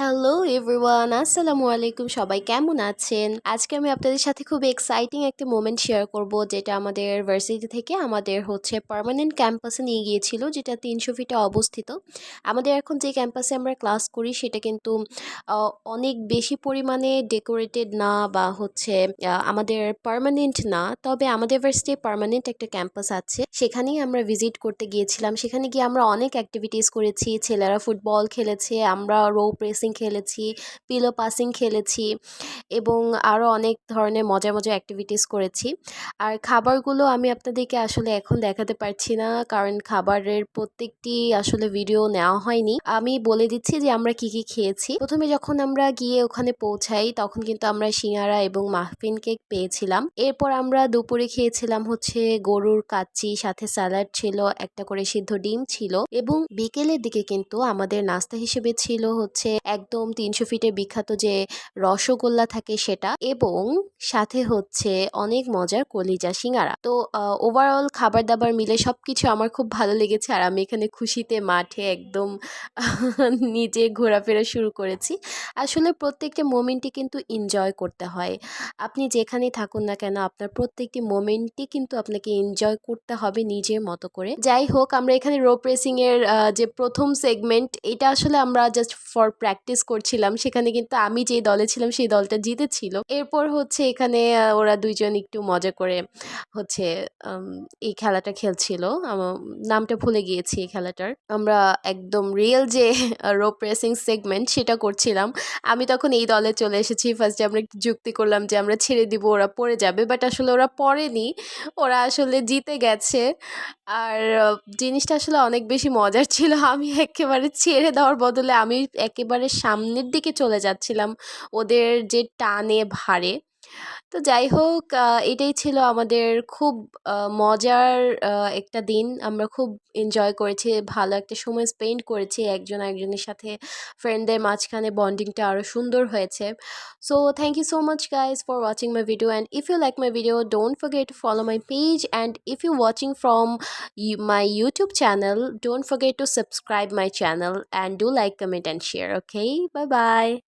Hello everyone, আসসালামু আলাইকুম। সবাই কেমন আছেন? আজকে আমি আপনাদের সাথে খুব এক্সাইটিং একটা মোমেন্ট শেয়ার করব, যেটা আমাদের ভার্সিটি থেকে আমাদের পার্মানেন্ট ক্যাম্পাসে নিয়ে গিয়েছিল, যেটা 300 ফিটে অবস্থিত। আমাদের এখন যে ক্যাম্পাসে আমরা ক্লাস করি সেটা কিন্তু অনেক বেশি পরিমাণে ডেকোরেটেড না, বা আমাদের পার্মানেন্ট না। তবে আমাদের ভার্সিটি পার্মানেন্ট একটা ক্যাম্পাস আছে, সেখানেই আমরা ভিজিট করতে গিয়েছিলাম। সেখানে গিয়ে আমরা অনেক অ্যাক্টিভিটিস করেছি। ছেলেরা ফুটবল খেলেছে, আমরা রো প্রেসিং খেলেছি, পিলো পাসিং খেলেছি, এবং আরও অনেক ধরনের মজার মজার অ্যাক্টিভিটিস করেছি। আর খাবারগুলো আমি আপনাদেরকে আসলে এখন দেখাতে পারছি না, কারণ খাবারের প্রত্যেকটি আসলে ভিডিও নেওয়া হয়নি। আমি বলে দিচ্ছি যে আমরা কি কি খেয়েছি। প্রথমে যখন আমরা গিয়ে ওখানে পৌঁছাই, তখন কিন্তু আমরা সিঙ্গারা এবং মাফিন কেক পেয়েছিলাম। এরপর আমরা দুপুরে খেয়েছিলাম গরুর কাচ্চি, সাথে স্যালাড ছিল, একটা করে সিদ্ধ ডিম ছিল, এবং বিকেলের দিকে কিন্তু আমাদের নাস্তা হিসেবে ছিল একদম 300 ফিটের বিখ্যাত যে রসগোল্লা থাকে সেটা, এবং সাথে অনেক মজার কলিজা সিঙ্গারা। তো ওভারঅল খাবার দাবার মিলে সবকিছু আমার খুব ভালো লেগেছে। আর আমি এখানে খুশিতে মাঠে একদম নিজে ঘোরাফেরা শুরু করেছি। আসলে প্রত্যেকটা মোমেন্টই কিন্তু এনজয় করতে হয়। আপনি যেখানেই থাকুন না কেন, আপনার প্রত্যেকটি মোমেন্টই কিন্তু আপনাকে এনজয় করতে হবে নিজের মতো করে। যাই হোক, আমরা এখানে রোপ রেসিং এর যে প্রথম সেগমেন্ট, এটা আসলে আমরা জাস্ট ফর প্র্যাকটিস করছিলাম। সেখানে কিন্তু আমি যে দলে ছিলাম সেই দলটা জিতেছিল। এরপর এখানে ওরা দুইজন একটু মজা করে হচ্ছে উম, এই খেলাটা খেলছিল। নামটা ভুলে গিয়েছি এই খেলাটার। আমরা একদম রিয়েল যে রোপ রেসিং সেগমেন্ট সেটা করছিলাম। আমি তখন এই দলে চলে এসেছি। ফার্স্টে আমরা একটু যুক্তি করলাম যে আমরা ছেড়ে দিব, ওরা পড়ে যাবে, বাট আসলে ওরা পড়েনি, ওরা আসলে জিতে গেছে। আর জিনিসটা আসলে অনেক বেশি মজার ছিল। আমি একেবারে ছেড়ে দেওয়ার বদলে আমি একেবারে সামনের দিকে চলে যাচ্ছিলাম ওদের যে টানে ভারে। তো যাই হোক, এটাই ছিল আমাদের খুব মজার একটা দিন। আমরা খুব এনজয় করেছি, ভালো একটা সময় স্পেন্ড করেছি একজন আরেকজনের সাথে। ফ্রেন্ডদের মাঝখানে বন্ডিংটা আরও সুন্দর হয়েছে। So thank you so much guys for watching my video, and if you like my video don't forget to follow my page, and if you're watching from my YouTube channel, don't forget to subscribe my channel, and do like, comment and share. Okay, bye bye.